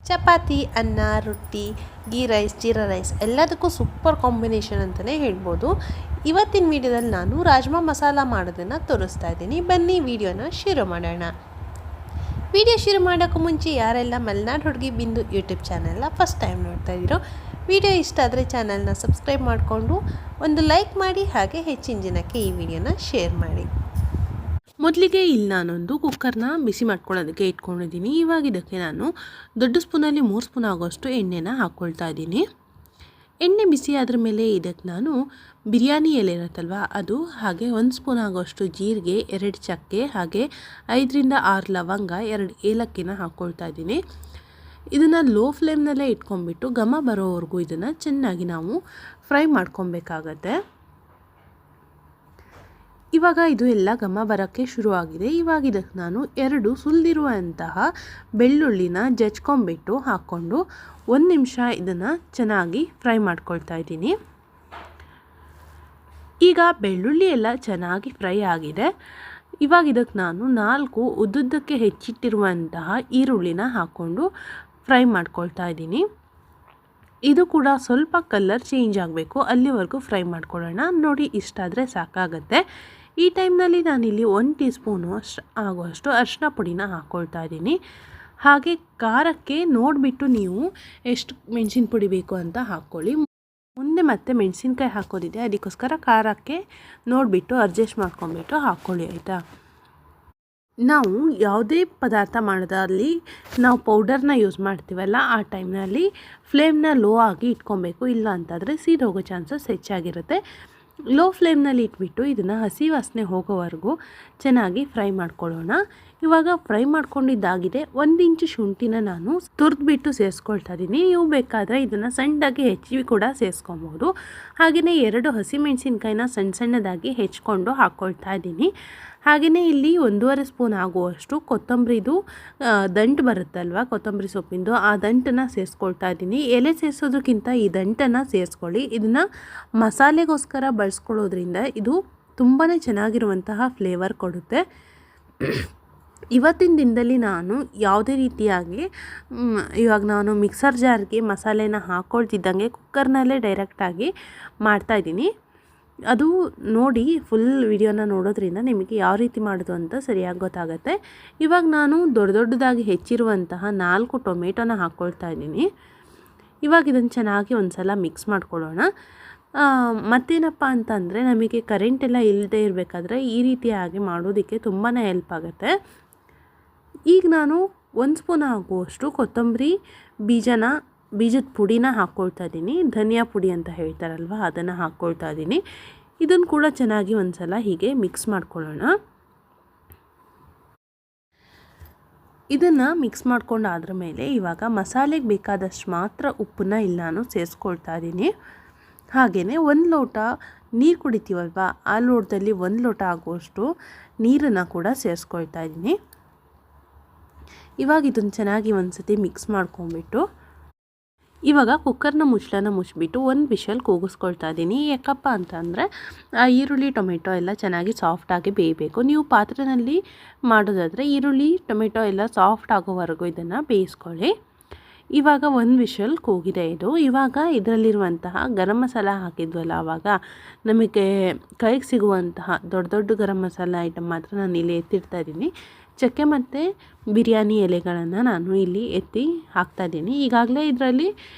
ಚಪಾತಿ, ಅನ್ನ, ರೊಟ್ಟಿ, ghee rice, jeera rice ಎಲ್ಲದಕ್ಕೂ ಸೂಪರ್ ಕಾಂಬಿನೇಷನ್ ಅಂತಲೇ ಹೇಳ್ಬೋದು. ಇವತ್ತಿನ ವೀಡಿಯೋದಲ್ಲಿ ನಾನು ರಾಜ್ಮಾ ಮಸಾಲ ಮಾಡೋದನ್ನು ತೋರಿಸ್ತಾ ಇದ್ದೀನಿ. ಬನ್ನಿ ವಿಡಿಯೋನ ಶುರು ಮಾಡೋಣ. ವಿಡಿಯೋ ಶುರು ಮಾಡೋಕ್ಕೂ ಮುಂಚೆ ಯಾರೆಲ್ಲ ಮಲೆನಾಡು ಹುಡುಗಿ ಬಿಂದು ಯೂಟ್ಯೂಬ್ ಚಾನೆಲ್ನ ಫಸ್ಟ್ ಟೈಮ್ ನೋಡ್ತಾ ಇದ್ದೀರೋ, ವಿಡಿಯೋ ಇಷ್ಟ ಆದರೆ ಚಾನಲ್ನ ಸಬ್ಸ್ಕ್ರೈಬ್ ಮಾಡಿಕೊಂಡು ಒಂದು ಲೈಕ್ ಮಾಡಿ, ಹಾಗೆ ಹೆಚ್ಚಿನ ಜನಕ್ಕೆ ಈ ವಿಡಿಯೋನ ಶೇರ್ ಮಾಡಿ. ಮೊದಲಿಗೆ ಇಲ್ಲಿ ನಾನೊಂದು ಕುಕ್ಕರ್ನ ಬಿಸಿ ಮಾಡ್ಕೊಳ್ಳೋದಕ್ಕೆ ಇಟ್ಕೊಂಡಿದ್ದೀನಿ. ಇವಾಗ ಇದಕ್ಕೆ ನಾನು ದೊಡ್ಡ ಸ್ಪೂನಲ್ಲಿ 3 ಸ್ಪೂನ್ ಆಗೋಷ್ಟು ಎಣ್ಣೆನ ಹಾಕ್ಕೊಳ್ತಾ ಇದ್ದೀನಿ. ಎಣ್ಣೆ ಬಿಸಿ ಆದ್ರ ಮೇಲೆ ಇದಕ್ಕೆ ನಾನು ಬಿರಿಯಾನಿ ಎಲೆ ಇರುತ್ತಲ್ವ ಅದು, ಹಾಗೆ 1 ಸ್ಪೂನ್ ಆಗೋಷ್ಟು ಜೀರಿಗೆ, 2 ಚಕ್ಕೆ, ಹಾಗೆ 5 ರಿಂದ 6 ಲವಂಗ, 2 ಏಲಕ್ಕಿನ ಹಾಕ್ಕೊಳ್ತಾ ಇದ್ದೀನಿ. ಇದನ್ನು ಲೋ ಫ್ಲೇಮ್ನಲ್ಲೇ ಇಟ್ಕೊಂಡ್ಬಿಟ್ಟು ಘಮ ಬರೋವರೆಗೂ ಇದನ್ನು ಚೆನ್ನಾಗಿ ನಾವು ಫ್ರೈ ಮಾಡ್ಕೊಬೇಕಾಗತ್ತೆ. ಇವಾಗ ಇದು ಎಲ್ಲ ಘಮ ಬರೋಕ್ಕೆ ಶುರುವಾಗಿದೆ. ಇವಾಗ ಇದಕ್ಕೆ ನಾನು 2 ಸುಲಿದಿರುವಂತಹ ಬೆಳ್ಳುಳ್ಳಿನ ಜಜ್ಕೊಂಬಿಟ್ಟು ಹಾಕ್ಕೊಂಡು 1 ನಿಮಿಷ ಇದನ್ನು ಚೆನ್ನಾಗಿ ಫ್ರೈ ಮಾಡ್ಕೊಳ್ತಾ ಇದ್ದೀನಿ. ಈಗ ಬೆಳ್ಳುಳ್ಳಿ ಎಲ್ಲ ಚೆನ್ನಾಗಿ ಫ್ರೈ ಆಗಿದೆ. ಇವಾಗ ಇದಕ್ಕೆ ನಾನು 4 ಉದ್ದುದ್ದಕ್ಕೆ ಹೆಚ್ಚಿಟ್ಟಿರುವಂತಹ ಈರುಳ್ಳಿನ ಹಾಕ್ಕೊಂಡು ಫ್ರೈ ಮಾಡ್ಕೊಳ್ತಾ ಇದ್ದೀನಿ. ಇದು ಕೂಡ ಸ್ವಲ್ಪ ಕಲರ್ ಚೇಂಜ್ ಆಗಬೇಕು, ಅಲ್ಲಿವರೆಗೂ ಫ್ರೈ ಮಾಡ್ಕೊಳ್ಳೋಣ. ನೋಡಿ, ಇಷ್ಟಾದರೆ ಸಾಕಾಗತ್ತೆ. ಈ ಟೈಮ್ನಲ್ಲಿ ನಾನಿಲ್ಲಿ 1 ಟೀ ಸ್ಪೂನು ಆಗುವಷ್ಟು ಅರಿಶಿನ ಪುಡಿನ ಹಾಕ್ಕೊಳ್ತಾ ಇದ್ದೀನಿ. ಹಾಗೆ ಖಾರಕ್ಕೆ ನೋಡಿಬಿಟ್ಟು ನೀವು ಎಷ್ಟು ಮೆಣಸಿನ ಪುಡಿ ಬೇಕು ಅಂತ ಹಾಕ್ಕೊಳ್ಳಿ. ಮುಂದೆ ಮತ್ತೆ ಮೆಣಸಿನ್ಕಾಯಿ ಹಾಕೋದಿದೆ, ಅದಕ್ಕೋಸ್ಕರ ಖಾರಕ್ಕೆ ನೋಡಿಬಿಟ್ಟು ಅಡ್ಜಸ್ಟ್ ಮಾಡ್ಕೊಂಬಿಟ್ಟು ಹಾಕ್ಕೊಳ್ಳಿ, ಆಯಿತಾ. ನಾವು ಯಾವುದೇ ಪದಾರ್ಥ ಮಾಡೋದಲ್ಲಿ ನಾವು ಪೌಡರ್ನ ಯೂಸ್ ಮಾಡ್ತೀವಲ್ಲ, ಆ ಟೈಮ್ನಲ್ಲಿ ಫ್ಲೇಮ್ನ ಲೋ ಆಗಿ ಇಟ್ಕೊಬೇಕು. ಇಲ್ಲ ಅಂತಂದರೆ ಸೀದೋಗೋ ಚಾನ್ಸಸ್ ಹೆಚ್ಚಾಗಿರುತ್ತೆ. ಲೋ ಫ್ಲೇಮ್ನಲ್ಲಿ ಇಟ್ಬಿಟ್ಟು ಇದನ್ನು ಹಸಿ ವಾಸನೆ ಹೋಗೋವರೆಗೂ ಚೆನ್ನಾಗಿ ಫ್ರೈ ಮಾಡ್ಕೊಳ್ಳೋಣ. ಇವಾಗ ಫ್ರೈ ಮಾಡ್ಕೊಂಡಿದ್ದಾಗಿದೆ. 1 ಇಂಚು ಶುಂಠಿನ ನಾನು ತುರಿದ್ಬಿಟ್ಟು ಸೇರಿಸ್ಕೊಳ್ತಾ ಇದ್ದೀನಿ. ನೀವು ಬೇಕಾದರೆ ಇದನ್ನು ಸಣ್ಣದಾಗಿ ಹೆಚ್ಚಿ ಕೂಡ ಸೇರಿಸ್ಕೊಬೋದು. ಹಾಗೆಯೇ 2 ಹಸಿಮೆಣಸಿನ್ಕಾಯಿನ ಸಣ್ಣದಾಗಿ ಹೆಚ್ಕೊಂಡು ಹಾಕ್ಕೊಳ್ತಾ ಇದ್ದೀನಿ. ಹಾಗೆಯೇ ಇಲ್ಲಿ 1.5 ಸ್ಪೂನ್ ಆಗುವಷ್ಟು ಕೊತ್ತಂಬರಿದು ದಂಟು ಬರುತ್ತಲ್ವ, ಕೊತ್ತಂಬರಿ ಸೊಪ್ಪಿಂದು, ಆ ದಂಟನ್ನು ಸೇರಿಸ್ಕೊಳ್ತಾ ಇದ್ದೀನಿ. ಎಲೆ ಸೇರಿಸೋದಕ್ಕಿಂತ ಈ ದಂಟನ್ನು ಸೇರಿಸ್ಕೊಳ್ಳಿ. ಇದನ್ನು ಮಸಾಲೆಗೋಸ್ಕರ ಬಳಸ್ಕೊಳ್ಳೋದ್ರಿಂದ ಇದು ತುಂಬಾ ಚೆನ್ನಾಗಿರುವಂತಹ ಫ್ಲೇವರ್ ಕೊಡುತ್ತೆ. ಇವತ್ತಿನ ದಿನದಲ್ಲಿ ನಾನು ಯಾವುದೇ ರೀತಿಯಾಗಿ ಇವಾಗ ನಾನು ಮಿಕ್ಸರ್ ಜಾರ್ಗೆ ಮಸಾಲೆನ ಹಾಕ್ಕೊಳ್ತಿದ್ದಂಗೆ ಕುಕ್ಕರ್ನಲ್ಲೇ ಡೈರೆಕ್ಟಾಗಿ ಮಾಡ್ತಾಯಿದ್ದೀನಿ. ಅದು ನೋಡಿ, ಫುಲ್ ವಿಡಿಯೋನ ನೋಡೋದ್ರಿಂದ ನಿಮಗೆ ಯಾವ ರೀತಿ ಮಾಡೋದು ಅಂತ ಸರಿಯಾಗಿ ಗೊತ್ತಾಗುತ್ತೆ. ಇವಾಗ ನಾನು ದೊಡ್ಡದಾಗಿ ಹೆಚ್ಚಿರುವಂತಹ 4 ಟೊಮೆಟೊನ ಹಾಕ್ಕೊಳ್ತಾ ಇದ್ದೀನಿ. ಇವಾಗ ಇದನ್ನು ಚೆನ್ನಾಗಿ ಒಂದು ಸಲ ಮಿಕ್ಸ್ ಮಾಡ್ಕೊಳ್ಳೋಣ. ಮತ್ತೇನಪ್ಪ ಅಂತಂದರೆ, ನಮಗೆ ಕರೆಂಟೆಲ್ಲ ಇಲ್ಲದೆ ಇರಬೇಕಾದ್ರೆ ಈ ರೀತಿಯಾಗಿ ಮಾಡೋದಕ್ಕೆ ತುಂಬಾ ಹೆಲ್ಪ್ ಆಗುತ್ತೆ. ಈಗ ನಾನು 1 ಸ್ಪೂನ್ ಆಗುವಷ್ಟು ಕೊತ್ತಂಬರಿ ಬೀಜದ ಪುಡಿನ ಹಾಕ್ಕೊಳ್ತಾ ಇದ್ದೀನಿ. ಧನಿಯಾ ಪುಡಿ ಅಂತ ಹೇಳ್ತಾರಲ್ವ, ಅದನ್ನು ಹಾಕ್ಕೊಳ್ತಾ ಇದ್ದೀನಿ. ಇದನ್ನು ಕೂಡ ಚೆನ್ನಾಗಿ ಒಂದು ಸಲ ಹೀಗೆ ಮಿಕ್ಸ್ ಮಾಡ್ಕೊಳ್ಳೋಣ. ಇದನ್ನು ಮಿಕ್ಸ್ ಮಾಡ್ಕೊಂಡಾದ್ರ ಮೇಲೆ ಇವಾಗ ಮಸಾಲೆಗೆ ಬೇಕಾದಷ್ಟು ಮಾತ್ರ ಉಪ್ಪನ್ನ ಇಲ್ಲಿ ನಾನು ಸೇರಿಸ್ಕೊಳ್ತಾ ಇದ್ದೀನಿ. ಹಾಗೆಯೇ 1 ಲೋಟ ನೀರು ಕುಡಿತೀವಲ್ವ, ಆ ಲೋಟದಲ್ಲಿ 1 ಲೋಟ ಆಗುವಷ್ಟು ನೀರನ್ನು ಕೂಡ ಸೇರಿಸ್ಕೊಳ್ತಾ ಇದ್ದೀನಿ. ಇವಾಗ ಇದನ್ನು ಚೆನ್ನಾಗಿ ಒಂದು ಸತಿ ಮಿಕ್ಸ್ ಮಾಡ್ಕೊಂಬಿಟ್ಟು ಇವಾಗ ಕುಕ್ಕರ್ನ ಮುಚ್ಚಳನ ಮುಚ್ಚಿಬಿಟ್ಟು 1 ವಿಷಲ್ ಕೂಗಿಸ್ಕೊಳ್ತಾ ಇದ್ದೀನಿ. ಯಾಕಪ್ಪ ಅಂತಂದರೆ ಈರುಳ್ಳಿ ಟೊಮೆಟೊ ಎಲ್ಲ ಚೆನ್ನಾಗಿ ಸಾಫ್ಟಾಗಿ ಬೇಯಬೇಕು. ನೀವು ಪಾತ್ರೆಯಲ್ಲಿ ಮಾಡೋದಾದರೆ ಈರುಳ್ಳಿ ಟೊಮೆಟೊ ಎಲ್ಲ ಸಾಫ್ಟ್ ಆಗೋವರೆಗೂ ಇದನ್ನು ಬೇಯಿಸ್ಕೊಳ್ಳಿ. ಇವಾಗ 1 ವಿಷಲ್ ಕೂಗಿದೆ ಇದು. ಇವಾಗ ಇದರಲ್ಲಿರುವಂತಹ ಗರಂ ಮಸಾಲ ಹಾಕಿದ್ವಲ್ಲ, ಆವಾಗ ನಮಗೆ ಕೈಗೆ ಸಿಗುವಂತಹ ದೊಡ್ಡ ಗರಂ ಮಸಾಲ ಐಟಮ್ ಮಾತ್ರ ನಾನು ಇಲ್ಲಿ ಎತ್ತಿಡ್ತಾ ಇದ್ದೀನಿ. ಚಕ್ಕೆ ಮತ್ತು ಬಿರಿಯಾನಿ ಎಲೆಗಳನ್ನು ನಾನು ಇಲ್ಲಿ ಎತ್ತಿ ಹಾಕ್ತಾಯಿದ್ದೀನಿ. ಈಗಾಗಲೇ ಇದರಲ್ಲಿ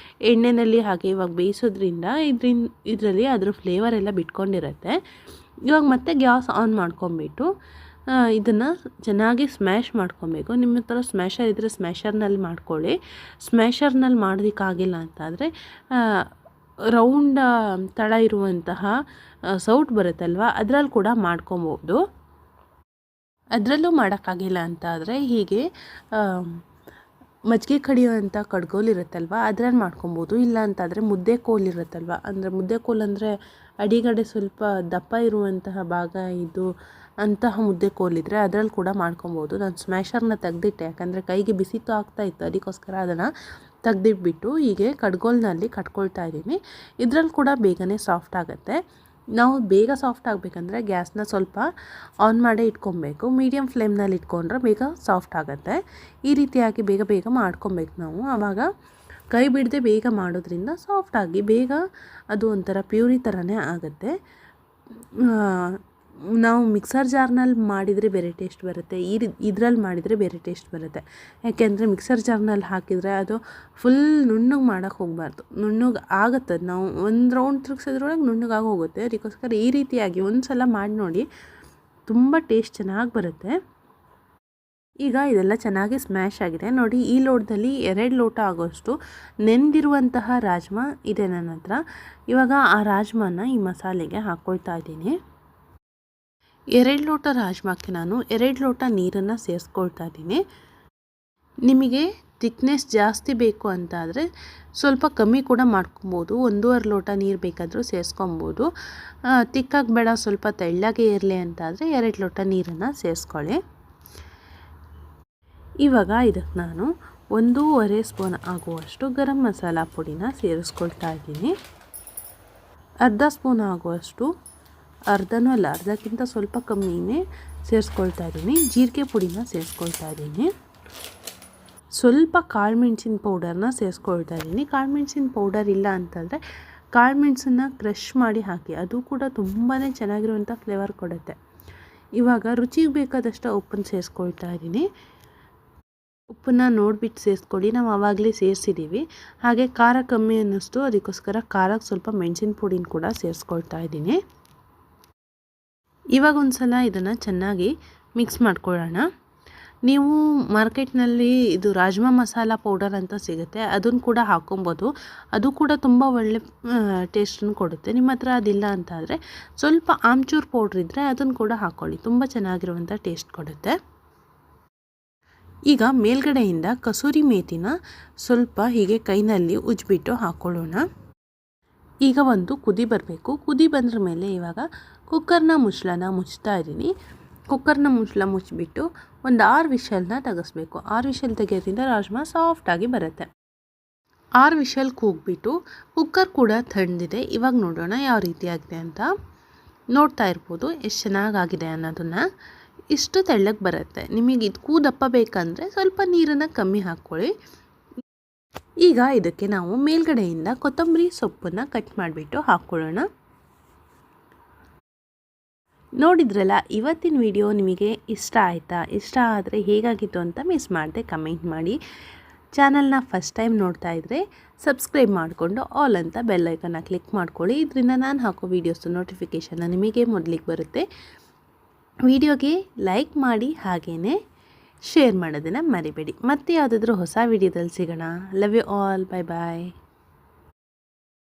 ಎಣ್ಣೆಯಲ್ಲಿ ಹಾಗೆ ಇವಾಗ ಬೇಯಿಸೋದ್ರಿಂದ ಇದರಲ್ಲಿ ಅದರ ಫ್ಲೇವರ್ ಎಲ್ಲ ಬಿಟ್ಕೊಂಡಿರುತ್ತೆ. ಇವಾಗ ಮತ್ತೆ ಗ್ಯಾಸ್ ಆನ್ ಮಾಡ್ಕೊಂಬಿಟ್ಟು ಇದನ್ನು ಚೆನ್ನಾಗಿ ಸ್ಮ್ಯಾಶ್ ಮಾಡ್ಕೊಬೇಕು. ನಿಮ್ಮ ಹತ್ರ ಸ್ಮ್ಯಾಶರ್ ಇದ್ದರೆ ಸ್ಮ್ಯಾಶರ್ನಲ್ಲಿ ಮಾಡ್ಕೊಳ್ಳಿ. ಸ್ಮ್ಯಾಶರ್ನಲ್ಲಿ ಮಾಡೋದಕ್ಕಾಗಿಲ್ಲ ಅಂತಾದರೆ ರೌಂಡ್ ತಳ ಇರುವಂತಹ ಸೌಟ್ ಬರುತ್ತಲ್ವ, ಅದರಲ್ಲಿ ಕೂಡ ಮಾಡ್ಕೊಬೋದು. ಅದರಲ್ಲೂ ಮಾಡೋಕ್ಕಾಗಿಲ್ಲ ಅಂತ ಆದರೆ ಹೀಗೆ ಮಜ್ಜಿಗೆ ಕಡಿಯುವಂಥ ಕಡ್ಗೋಲು ಇರುತ್ತಲ್ವ, ಅದ್ರಲ್ಲಿ ಮಾಡ್ಕೊಬೋದು. ಇಲ್ಲ ಅಂತಾದರೆ ಮುದ್ದೆ ಕೋಲು ಇರುತ್ತಲ್ವ, ಅಂದರೆ ಮುದ್ದೆ ಕೋಲು ಅಂದರೆ ಅಡಿಗಡೆ ಸ್ವಲ್ಪ ದಪ್ಪ ಇರುವಂತಹ ಭಾಗ ಇದು ಅಂತಹ ಮುದ್ದೆ ಕೋಲಿದ್ರೆ ಅದರಲ್ಲಿ ಕೂಡ ಮಾಡ್ಕೊಬೋದು. ನಾನು ಸ್ಮ್ಯಾಶರ್ನ ತೆಗೆದಿಟ್ಟೆ, ಯಾಕಂದರೆ ಕೈಗೆ ಬಿಸಿತು ಆಗ್ತಾಯಿತ್ತು, ಅದಕ್ಕೋಸ್ಕರ ಅದನ್ನು ತೆಗೆದಿಟ್ಬಿಟ್ಟು ಹೀಗೆ ಕಡ್ಗೋಲಿನಲ್ಲಿ ಕಟ್ಕೊಳ್ತಾ ಇದ್ದೀನಿ. ಇದರಲ್ಲಿ ಕೂಡ ಬೇಗನೆ ಸಾಫ್ಟ್ ಆಗುತ್ತೆ. ನಾವು ಬೇಗ ಸಾಫ್ಟ್ ಆಗಬೇಕಂದ್ರೆ ಗ್ಯಾಸ್ನ ಸ್ವಲ್ಪ ಆನ್ ಮಾಡೇ ಇಟ್ಕೊಬೇಕು. ಮೀಡಿಯಮ್ ಫ್ಲೇಮ್ನಲ್ಲಿ ಇಟ್ಕೊಂಡ್ರೆ ಬೇಗ ಸಾಫ್ಟ್ ಆಗುತ್ತೆ. ಈ ರೀತಿಯಾಗಿ ಬೇಗ ಬೇಗ ಮಾಡ್ಕೊಬೇಕು ನಾವು. ಆವಾಗ ಕೈ ಬಿಡದೆ ಬೇಗ ಮಾಡೋದ್ರಿಂದ ಸಾಫ್ಟಾಗಿ ಬೇಗ ಅದು ಒಂಥರ ಪ್ಯೂರಿ ಥರನೇ ಆಗುತ್ತೆ. ನಾವು ಮಿಕ್ಸರ್ ಜಾರ್ನಲ್ಲಿ ಮಾಡಿದರೆ ಬೇರೆ ಟೇಸ್ಟ್ ಬರುತ್ತೆ, ಇದರಲ್ಲಿ ಮಾಡಿದರೆ ಬೇರೆ ಟೇಸ್ಟ್ ಬರುತ್ತೆ. ಯಾಕೆಂದರೆ ಮಿಕ್ಸರ್ ಜಾರ್ನಲ್ಲಿ ಹಾಕಿದರೆ ಅದು ಫುಲ್ ನುಣ್ಣಗೆ ಮಾಡೋಕ್ಕೆ ಹೋಗಬಾರ್ದು. ನುಣ್ಣಗೆ ಆಗುತ್ತೆ, ನಾವು ಒಂದು ರೌಂಡ್ ತಿರುಗಿಸೋದ್ರೊಳಗೆ ನುಣ್ಣಗಾಗಿ ಹೋಗುತ್ತೆ. ಅದಕ್ಕೋಸ್ಕರ ಈ ರೀತಿಯಾಗಿ ಒಂದು ಸಲ ಮಾಡಿ ನೋಡಿ, ತುಂಬ ಟೇಸ್ಟ್ ಚೆನ್ನಾಗಿ ಬರುತ್ತೆ. ಈಗ ಇದೆಲ್ಲ ಚೆನ್ನಾಗಿ ಸ್ಮ್ಯಾಶ್ ಆಗಿದೆ ನೋಡಿ. ಈ ಲೋಟದಲ್ಲಿ 2 ಲೋಟ ಆಗೋಷ್ಟು ನೆಂದಿರುವಂತಹ ರಾಜ್ಮಾ ಇದೆ ನನ್ನ ಹತ್ರ. ಇವಾಗ ಆ ರಾಜ್ಮಾನ ಈ ಮಸಾಲೆಗೆ ಹಾಕ್ಕೊಳ್ತಾ ಇದ್ದೀನಿ. 2 ಲೋಟ ರಾಜ್ಮಾಕ್ಕೆ ನಾನು 2 ಲೋಟ ನೀರನ್ನು ಸೇರಿಸ್ಕೊಳ್ತಾ ಇದ್ದೀನಿ. ನಿಮಗೆ ಥಿಕ್ನೆಸ್ ಜಾಸ್ತಿ ಬೇಕು ಅಂತಾದರೆ ಸ್ವಲ್ಪ ಕಮ್ಮಿ ಕೂಡ ಮಾಡ್ಕೊಬೋದು. 1.5 ಲೋಟ ನೀರು ಬೇಕಾದರೂ ಸೇರಿಸ್ಕೊಬೋದು. ತಿಕ್ಕಾಗಿ ಬೇಡ, ಸ್ವಲ್ಪ ತೆಳ್ಳಗೆ ಇರಲಿ ಅಂತಾದರೆ 2 ಲೋಟ ನೀರನ್ನು ಸೇರಿಸ್ಕೊಳ್ಳಿ. ಇವಾಗ ಇದಕ್ಕೆ ನಾನು 1.5 ಸ್ಪೂನ್ ಆಗುವಷ್ಟು ಗರಂ ಮಸಾಲ ಪುಡಿನ ಸೇರಿಸ್ಕೊಳ್ತಾ ಇದ್ದೀನಿ. ಅರ್ಧ ಸ್ಪೂನ್ ಆಗುವಷ್ಟು, ಅರ್ಧನೂ ಅಲ್ಲ ಅರ್ಧಕ್ಕಿಂತ ಸ್ವಲ್ಪ ಕಮ್ಮಿನೇ ಸೇರಿಸ್ಕೊಳ್ತಾ ಇದ್ದೀನಿ, ಜೀರಿಗೆ ಪುಡಿನ ಸೇರಿಸ್ಕೊಳ್ತಾ ಇದ್ದೀನಿ. ಸ್ವಲ್ಪ ಕಾಳು ಮೆಣಸಿನ ಪೌಡರ್ನ ಸೇರಿಸ್ಕೊಳ್ತಾ ಇದ್ದೀನಿ. ಕಾಳು ಮೆಣಸಿನ ಪೌಡರ್ ಇಲ್ಲ ಅಂತಂದರೆ ಕಾಳು ಮೆಣಸನ್ನು ಕ್ರಷ್ ಮಾಡಿ ಹಾಕಿ, ಅದು ಕೂಡ ತುಂಬಾ ಚೆನ್ನಾಗಿರುವಂಥ ಫ್ಲೇವರ್ ಕೊಡುತ್ತೆ. ಇವಾಗ ರುಚಿಗೆ ಬೇಕಾದಷ್ಟು ಉಪ್ಪನ್ನು ಸೇರಿಸ್ಕೊಳ್ತಾ ಇದ್ದೀನಿ. ಉಪ್ಪನ್ನು ನೋಡಿಬಿಟ್ಟು ಸೇರಿಸ್ಕೊಳ್ಳಿ, ನಾವು ಆವಾಗಲೇ ಸೇರಿಸಿದ್ದೀವಿ. ಹಾಗೆ ಖಾರ ಕಮ್ಮಿ ಅನ್ನಿಸ್ತು, ಅದಕ್ಕೋಸ್ಕರ ಖಾರಕ್ಕೆ ಸ್ವಲ್ಪ ಮೆಣಸಿನ ಪುಡಿನ ಕೂಡ ಸೇರಿಸ್ಕೊಳ್ತಾ ಇದ್ದೀನಿ. ಇವಾಗ ಒಂದು ಸಲ ಇದನ್ನು ಚೆನ್ನಾಗಿ ಮಿಕ್ಸ್ ಮಾಡ್ಕೊಳ್ಳೋಣ. ನೀವು ಮಾರ್ಕೆಟ್ನಲ್ಲಿ ಇದು ರಾಜ್ಮಾ ಮಸಾಲ ಪೌಡರ್ ಅಂತ ಸಿಗುತ್ತೆ, ಅದನ್ನು ಕೂಡ ಹಾಕ್ಕೊಬೋದು. ಅದು ಕೂಡ ತುಂಬ ಒಳ್ಳೆ ಟೇಸ್ಟನ್ನು ಕೊಡುತ್ತೆ. ನಿಮ್ಮ ಹತ್ರ ಅದಿಲ್ಲ ಅಂತಾದರೆ ಸ್ವಲ್ಪ ಆಮ್ಚೂರ್ ಪೌಡ್ರ್ ಇದ್ದರೆ ಅದನ್ನು ಕೂಡ ಹಾಕ್ಕೊಳ್ಳಿ, ತುಂಬ ಚೆನ್ನಾಗಿರುವಂಥ ಟೇಸ್ಟ್ ಕೊಡುತ್ತೆ. ಈಗ ಮೇಲ್ಗಡೆಯಿಂದ ಕಸೂರಿ ಮೇಥಿನ ಸ್ವಲ್ಪ ಹೀಗೆ ಕೈನಲ್ಲಿ ಉಜ್ಜಿಬಿಟ್ಟು ಹಾಕ್ಕೊಳ್ಳೋಣ. ಈಗ ಒಂದು ಕುದಿ ಬರಬೇಕು. ಕುದಿ ಬಂದ್ರ ಮೇಲೆ ಇವಾಗ ಕುಕ್ಕರ್ನ ಮುಚ್ತಾ ಇದ್ದೀನಿ. ಕುಕ್ಕರ್ನ ಮುಚ್ಚಿಬಿಟ್ಟು ಒಂದು 6 ವಿಷಲ್ನ ತೆಗೆಸ್ಬೇಕು. 6 ವಿಷಲ್ ತೆಗೆಯೋದ್ರಿಂದ ರಾಜ್ಮಾ ಸಾಫ್ಟಾಗಿ ಬರುತ್ತೆ. 6 ವಿಷಲ್ ಕೂಗ್ಬಿಟ್ಟು ಕುಕ್ಕರ್ ಕೂಡ ತಣ್ಣದಿದೆ. ಇವಾಗ ನೋಡೋಣ ಯಾವ ರೀತಿಯಾಗಿದೆ ಅಂತ. ನೋಡ್ತಾ ಇರ್ಬೋದು ಎಷ್ಟು ಚೆನ್ನಾಗಾಗಿದೆ ಅನ್ನೋದನ್ನು. ಇಷ್ಟು ತೆಳ್ಳಗೆ ಬರುತ್ತೆ. ನಿಮಗೆ ಇದಕ್ಕೂ ದಪ್ಪ ಬೇಕಂದರೆ ಸ್ವಲ್ಪ ನೀರನ್ನು ಕಮ್ಮಿ ಹಾಕ್ಕೊಳ್ಳಿ. ಈಗ ಇದಕ್ಕೆ ನಾವು ಮೇಲ್ಗಡೆಯಿಂದ ಕೊತ್ತಂಬರಿ ಸೊಪ್ಪನ್ನು ಕಟ್ ಮಾಡಿಬಿಟ್ಟು ಹಾಕ್ಕೊಳ್ಳೋಣ. ನೋಡಿದ್ರಲ್ಲ, ಇವತ್ತಿನ ವಿಡಿಯೋ ನಿಮಗೆ ಇಷ್ಟ ಆಯಿತಾ? ಇಷ್ಟ ಆದರೆ ಹೇಗಾಗಿತ್ತು ಅಂತ ಮಿಸ್ ಮಾಡದೆ ಕಮೆಂಟ್ ಮಾಡಿ. ಚಾನಲ್ನ ಫಸ್ಟ್ ಟೈಮ್ ನೋಡ್ತಾ ಇದ್ದರೆ ಸಬ್ಸ್ಕ್ರೈಬ್ ಮಾಡಿಕೊಂಡು ಆಲ್ ಅಂತ ಬೆಲ್ ಐಕನ್ನ ಕ್ಲಿಕ್ ಮಾಡ್ಕೊಳ್ಳಿ. ಇದರಿಂದ ನಾನು ಹಾಕೋ ವೀಡಿಯೋಸ್ ನೋಟಿಫಿಕೇಷನ್ನ ನಿಮಗೆ ಮೊದಲಿಗೆ ಬರುತ್ತೆ. ವಿಡಿಯೋಗೆ ಲೈಕ್ ಮಾಡಿ, ಹಾಗೆಯೇ ಶೇರ್ ಮಾಡೋದನ್ನು ಮರಿಬೇಡಿ. ಮತ್ತೆ ಯಾವುದಾದ್ರೂ ಹೊಸ ವಿಡಿಯೋದಲ್ಲಿ ಸಿಗೋಣ. Love you all. Bye bye.